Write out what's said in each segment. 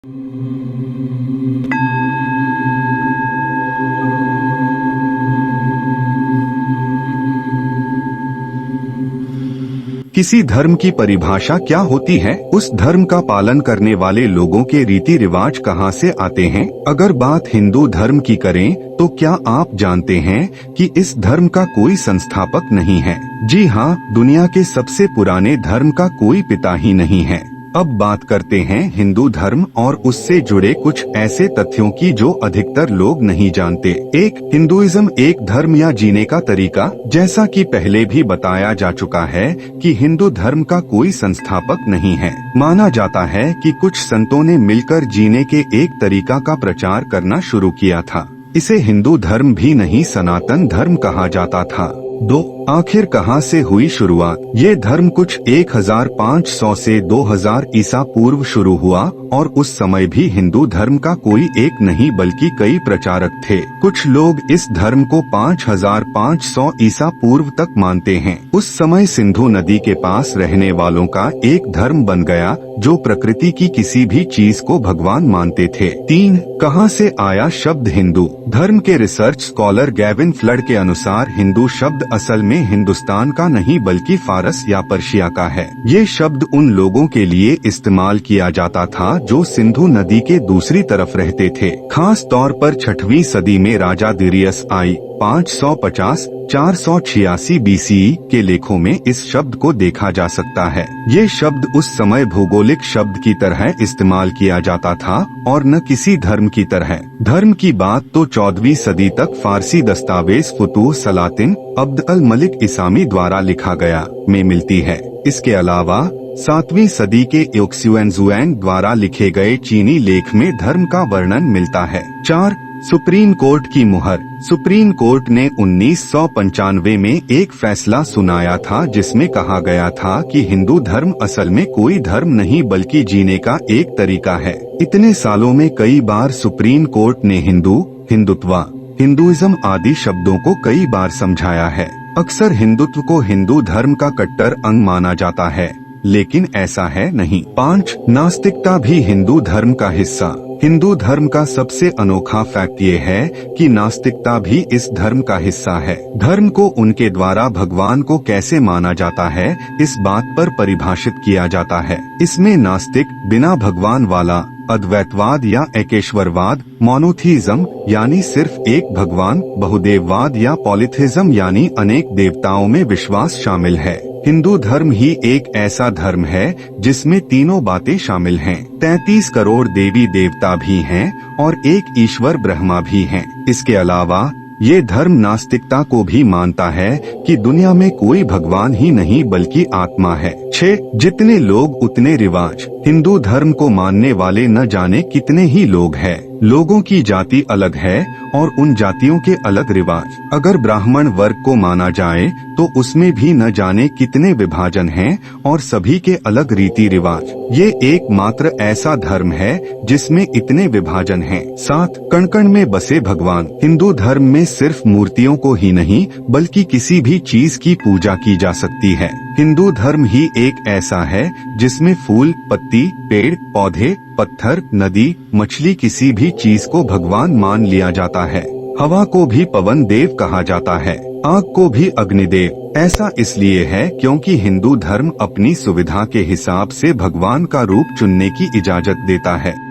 किसी धर्म की परिभाषा क्या होती है? उस धर्म का पालन करने वाले लोगों के रीति रिवाज कहाँ से आते हैं? अगर बात हिंदू धर्म की करें तो क्या आप जानते हैं कि इस धर्म का कोई संस्थापक नहीं है? जी हाँ, दुनिया के सबसे पुराने धर्म का कोई पिता ही नहीं है। अब बात करते हैं हिंदू धर्म और उससे जुड़े कुछ ऐसे तथ्यों की जो अधिकतर लोग नहीं जानते। एक, हिंदुइज्म एक धर्म या जीने का तरीका। जैसा कि पहले भी बताया जा चुका है कि हिंदू धर्म का कोई संस्थापक नहीं है। माना जाता है कि कुछ संतों ने मिलकर जीने के एक तरीका का प्रचार करना शुरू किया था। इसे हिंदू धर्म भी नहीं, सनातन धर्म कहा जाता था। 2, आखिर कहां से हुई शुरुआत? ये धर्म कुछ 1500 से 2000 ईसा पूर्व शुरू हुआ और उस समय भी हिंदू धर्म का कोई एक नहीं बल्कि कई प्रचारक थे। कुछ लोग इस धर्म को 5500 ईसा पूर्व तक मानते हैं। उस समय सिंधु नदी के पास रहने वालों का एक धर्म बन गया जो प्रकृति की किसी भी चीज को भगवान मानते थे। 3, कहां से आया शब्द हिंदू? धर्म के रिसर्च स्कॉलर गैविन फ्लड के अनुसार हिंदू शब्द असल में हिंदुस्तान का नहीं बल्कि फारस या पर्शिया का है। ये शब्द उन लोगों के लिए इस्तेमाल किया जाता था जो सिंधु नदी के दूसरी तरफ रहते थे। खास तौर पर 6वीं सदी में राजा दारियस आई 550-486 बीसीई के लेखों में इस शब्द को देखा जा सकता है। ये शब्द उस समय भौगोलिक शब्द की तरह इस्तेमाल किया जाता था और न किसी धर्म की तरह। धर्म की बात तो 14वीं सदी तक फारसी दस्तावेज फुतूह सलातिन अब्द अल मलिक इसामी द्वारा लिखा गया में मिलती है। इसके अलावा 7वीं सदी के योक्सुएनजुएन द्वारा लिखे गए चीनी लेख में धर्म का वर्णन मिलता है। 4, सुप्रीम कोर्ट की मुहर। सुप्रीम कोर्ट ने 1995 में एक फैसला सुनाया था जिसमें कहा गया था कि हिंदू धर्म असल में कोई धर्म नहीं बल्कि जीने का एक तरीका है। इतने सालों में कई बार सुप्रीम कोर्ट ने हिंदू, हिंदुत्व, हिंदुइज्म आदि शब्दों को कई बार समझाया है। अक्सर हिंदुत्व को हिंदू धर्म का कट्टर अंग माना जाता है, लेकिन ऐसा है नहीं। 5, नास्तिकता भी हिंदू धर्म का हिस्सा। हिंदू धर्म का सबसे अनोखा फैक्ट ये है कि नास्तिकता भी इस धर्म का हिस्सा है। धर्म को उनके द्वारा भगवान को कैसे माना जाता है इस बात पर परिभाषित किया जाता है। इसमें नास्तिक बिना भगवान वाला, अद्वैतवाद या एकेश्वरवाद, मोनोथीइज्म यानी सिर्फ एक भगवान, बहुदेववाद या पॉलीथिज्म यानी अनेक देवताओं में विश्वास शामिल है। हिंदू धर्म ही एक ऐसा धर्म है जिसमें तीनों बातें शामिल हैं। 33 करोड़ देवी देवता भी हैं और एक ईश्वर ब्रह्मा भी हैं। इसके अलावा ये धर्म नास्तिकता को भी मानता है कि दुनिया में कोई भगवान ही नहीं बल्कि आत्मा है। 6, जितने लोग उतने रिवाज। हिंदू धर्म को मानने वाले न जाने कितने ही लोग हैं। लोगों की जाति अलग है और उन जातियों के अलग रिवाज। अगर ब्राह्मण वर्ग को माना जाए तो उसमें भी न जाने कितने विभाजन हैं और सभी के अलग रीति रिवाज। ये एकमात्र ऐसा धर्म है जिसमें इतने विभाजन हैं। 7, कण कण में बसे भगवान। हिंदू धर्म में सिर्फ मूर्तियों को ही नहीं बल्कि किसी भी चीज की पूजा की जा सकती है। हिंदू धर्म ही एक ऐसा है जिसमें फूल, पत्ती, पेड़, पौधे, पत्थर, नदी, मछली, किसी भी चीज को भगवान मान लिया जाता है। हवा को भी पवन देव कहा जाता है, आग को भी अग्निदेव। ऐसा इसलिए है क्योंकि हिंदू धर्म अपनी सुविधा के हिसाब से भगवान का रूप चुनने की इजाजत देता है।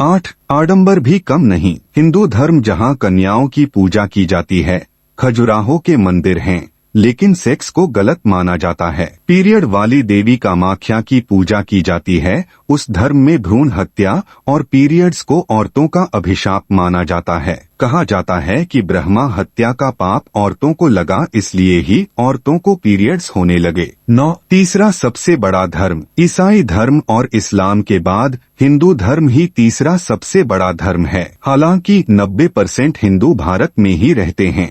8. आडंबर भी कम नहीं। हिंदू धर्म जहाँ कन्याओं की पूजा की जाती है, खजुराहो के मंदिर हैं, लेकिन सेक्स को गलत माना जाता है। पीरियड वाली देवी कामाख्या की पूजा की जाती है। उस धर्म में भ्रूण हत्या और पीरियड्स को औरतों का अभिशाप माना जाता है। कहा जाता है कि ब्रह्मा हत्या का पाप औरतों को लगा, इसलिए ही औरतों को पीरियड्स होने लगे। 9. तीसरा सबसे बड़ा धर्म। ईसाई धर्म और इस्लाम के बाद हिंदू धर्म ही तीसरा सबसे बड़ा धर्म है। हालांकि 90% हिंदू भारत में ही रहते हैं।